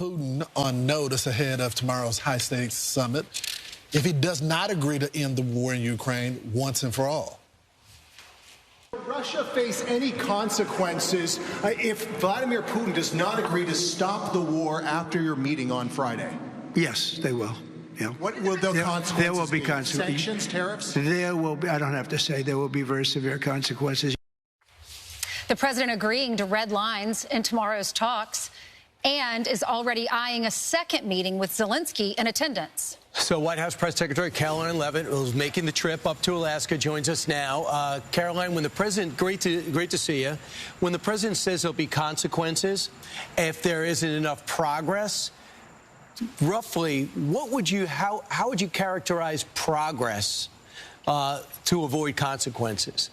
Putin on notice ahead of tomorrow's high-stakes summit if he does not agree to end the war in Ukraine once and for all. Will Russia face any consequences if Vladimir Putin does not agree to stop the war after your meeting on Friday? Yes, they will. Yeah. What will the consequences There will be be? consequences. Sanctions, tariffs? There will be, I don't have to say, there will be very severe consequences. The president agreeing to red lines in tomorrow's talks and is already eyeing a second meeting with Zelensky in attendance. So White House Press Secretary Karoline Leavitt, who's making the trip up to Alaska, joins us now. Caroline, when the president, great to see you. When the president says there'll be consequences, if there isn't enough progress, roughly, how would you characterize progress to avoid consequences?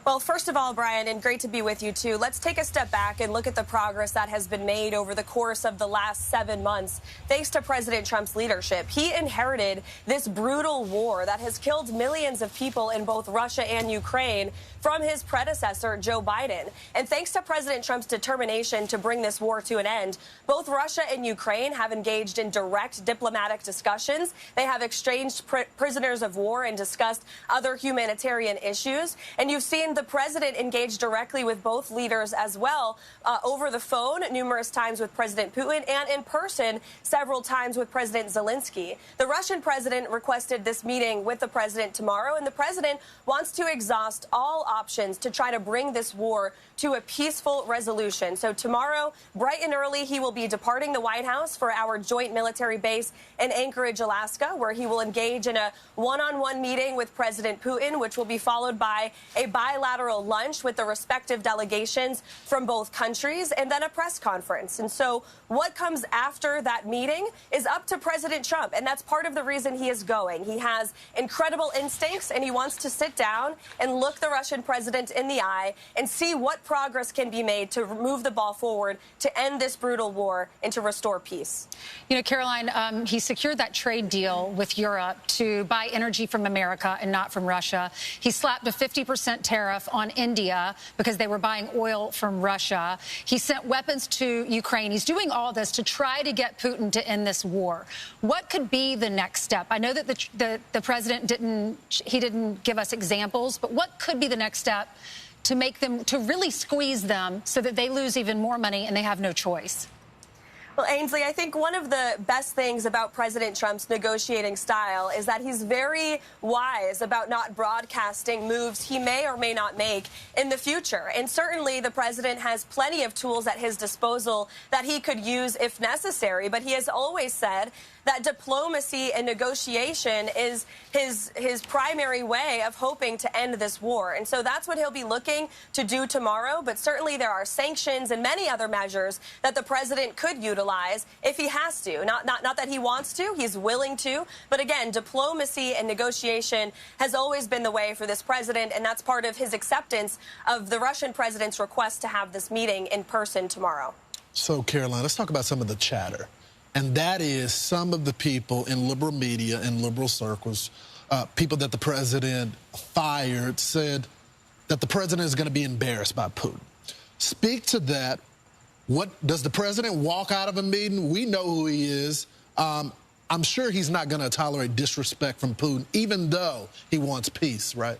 Well, first of all, Brian, and great to be with you, too, let's take a step back and look at the progress that has been made over the course of the last 7 months, thanks to President Trump's leadership. He inherited this brutal war that has killed millions of people in both Russia and Ukraine from his predecessor, Joe Biden. And thanks to President Trump's determination to bring this war to an end, both Russia and Ukraine have engaged in direct diplomatic discussions. They have exchanged prisoners of war and discussed other humanitarian issues. And you've seen the president engage directly with both leaders as well, over the phone numerous times with President Putin and in person several times with President Zelensky. The Russian president requested this meeting with the president tomorrow, and the president wants to exhaust all options to try to bring this war to a peaceful resolution. So tomorrow, bright and early, he will be departing the White House for our joint military base in Anchorage, Alaska, where he will engage in a one-on-one meeting with President Putin, which will be followed by a bilateral lunch with the respective delegations from both countries, and then a press conference. And so what comes after that meeting is up to President Trump, and that's part of the reason he is going. He has incredible instincts, and he wants to sit down and look the Russian president in the eye and see what progress can be made to move the ball forward to end this brutal war and to restore peace. You know, Caroline, he secured that trade deal with Europe to buy energy from America and not from Russia. He slapped a 50% tariff on India because they were buying oil from Russia. He sent weapons to Ukraine. He's doing all this to try to get Putin to end this war. What could be the next step? I know that the president didn't give us examples, but what could be the next step to make them, to really squeeze them so that they lose even more money and they have no choice? Well, Ainsley, I think one of the best things about President Trump's negotiating style is that he's very wise about not broadcasting moves he may or may not make in the future. And certainly the president has plenty of tools at his disposal that he could use if necessary. But he has always said that diplomacy and negotiation is his primary way of hoping to end this war. And so that's what he'll be looking to do tomorrow. But certainly there are sanctions and many other measures that the president could utilize if he has to. Not that he wants to, he's willing to. But again, diplomacy and negotiation has always been the way for this president, and that's part of his acceptance of the Russian president's request to have this meeting in person tomorrow. So, Caroline, let's talk about some of the chatter. And that is some of the people in liberal media and liberal circles, people that the president fired, said that the president is going to be embarrassed by Putin. Speak to that. What does the president walk out of a meeting? We know who he is. I'm sure he's not going to tolerate disrespect from Putin, even though he wants peace, right?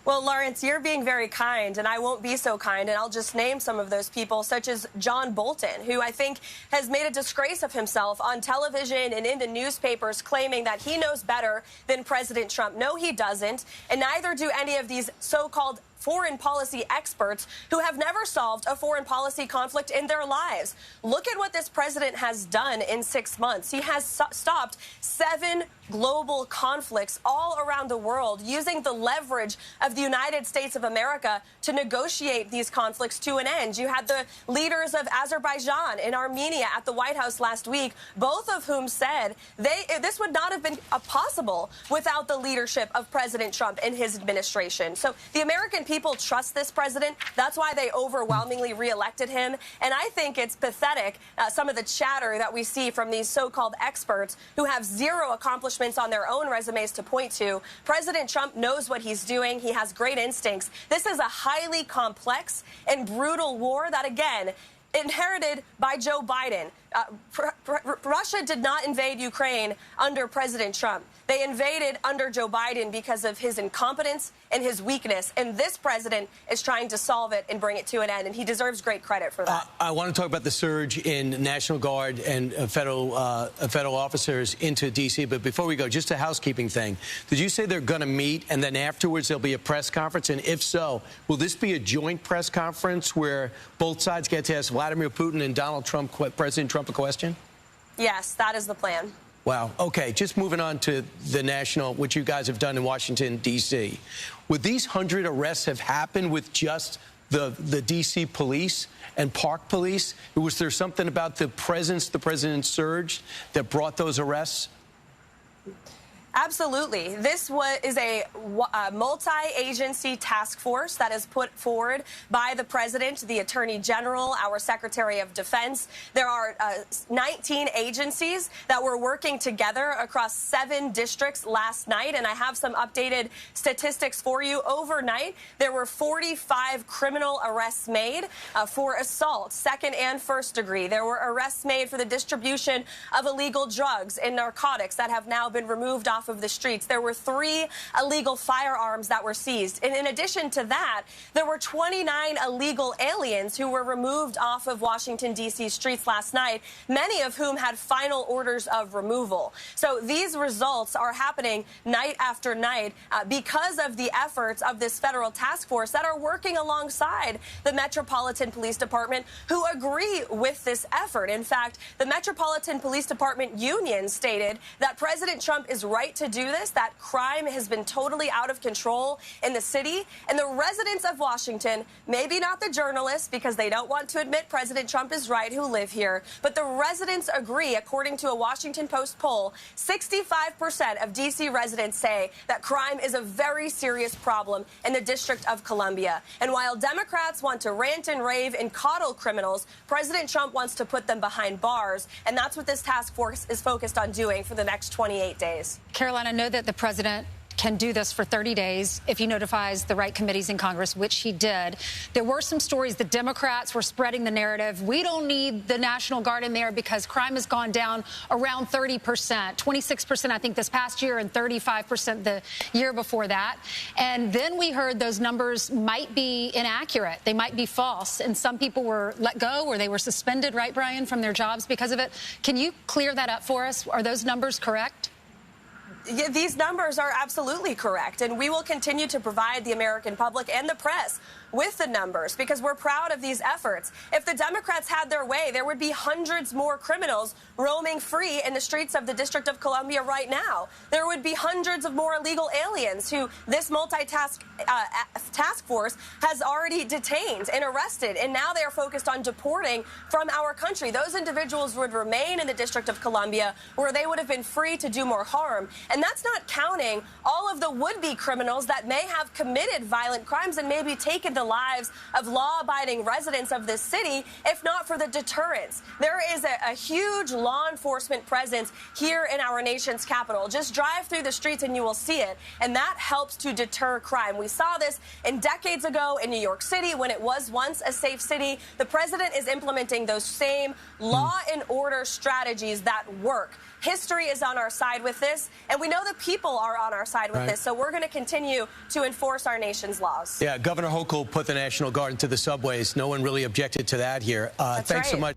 Well, Lawrence, you're being very kind, and I won't be so kind, and I'll just name some of those people, such as John Bolton, who I think has made a disgrace of himself on television and in the newspapers, claiming that he knows better than President Trump. No, he doesn't, and neither do any of these so-called foreign policy experts who have never solved a foreign policy conflict in their lives. Look at what this president has done in 6 months. He has stopped 7 global conflicts all around the world using the leverage of the United States of America to negotiate these conflicts to an end. You had the leaders of Azerbaijan and Armenia at the White House last week, both of whom said this would not have been possible without the leadership of President Trump and his administration. So the American people trust this president. That's why they overwhelmingly reelected him. And I think it's pathetic, some of the chatter that we see from these so-called experts who have zero accomplishments on their own resumes to point to. President Trump knows what he's doing. He has great instincts. This is a highly complex and brutal war that, again, inherited by Joe Biden. Russia did not invade Ukraine under President Trump. They invaded under Joe Biden because of his incompetence and his weakness. And this president is trying to solve it and bring it to an end. And he deserves great credit for that. I want to talk about the surge in National Guard and federal officers into D.C. But before we go, just a housekeeping thing. Did you say they're going to meet and then afterwards there'll be a press conference? And if so, will this be a joint press conference where both sides get to ask Vladimir Putin and President Trump a question? Yes, that is the plan. Wow. Okay, just moving on to the national, which you guys have done in Washington, D.C. Would these 100 arrests have happened with just the D.C. police and Park police? Was there something about the president's surge that brought those arrests? Absolutely. This is a multi-agency task force that is put forward by the president, the attorney general, our secretary of defense. There are 19 agencies that were working together across 7 districts last night. And I have some updated statistics for you. Overnight, there were 45 criminal arrests made for assault, second and first degree. There were arrests made for the distribution of illegal drugs and narcotics that have now been removed off of the streets. There were 3 illegal firearms that were seized. And in addition to that, there were 29 illegal aliens who were removed off of Washington, D.C. streets last night, many of whom had final orders of removal. So these results are happening night after night because of the efforts of this federal task force that are working alongside the Metropolitan Police Department, who agree with this effort. In fact, the Metropolitan Police Department union stated that President Trump is right to do this, that crime has been totally out of control in the city. And the residents of Washington, maybe not the journalists because they don't want to admit President Trump is right, who live here, but the residents agree. According to a Washington Post poll, 65% of D.C. residents say that crime is a very serious problem in the District of Columbia. And while Democrats want to rant and rave and coddle criminals, President Trump wants to put them behind bars. And that's what this task force is focused on doing for the next 28 days. Karoline, I know that the president can do this for 30 days if he notifies the right committees in Congress, which he did. There were some stories the Democrats were spreading the narrative. We don't need the National Guard in there because crime has gone down around 30%, 26%, I think, this past year, and 35% the year before that. And then we heard those numbers might be inaccurate. They might be false. And some people were let go or they were suspended, right, Brian, from their jobs because of it. Can you clear that up for us? Are those numbers correct? Yeah, these numbers are absolutely correct, and we will continue to provide the American public and the press with the numbers because we're proud of these efforts. If the Democrats had their way, there would be hundreds more criminals roaming free in the streets of the District of Columbia right now. There would be hundreds of more illegal aliens who this task force has already detained and arrested, and now they are focused on deporting from our country. Those individuals would remain in the District of Columbia where they would have been free to do more harm. And that's not counting all of the would-be criminals that may have committed violent crimes and maybe taken the lives of law-abiding residents of this city, if not for the deterrence. There is a huge law enforcement presence here in our nation's capital. Just drive through the streets and you will see it, and that helps to deter crime. We saw this decades ago in New York City when it was once a safe city. The president is implementing those same law and order strategies that work. History is on our side with this, and we know the people are on our side with this, so we're going to continue to enforce our nation's laws. Yeah, Governor Hochul put the National Guard into the subways. No one really objected to that here. Thanks so much.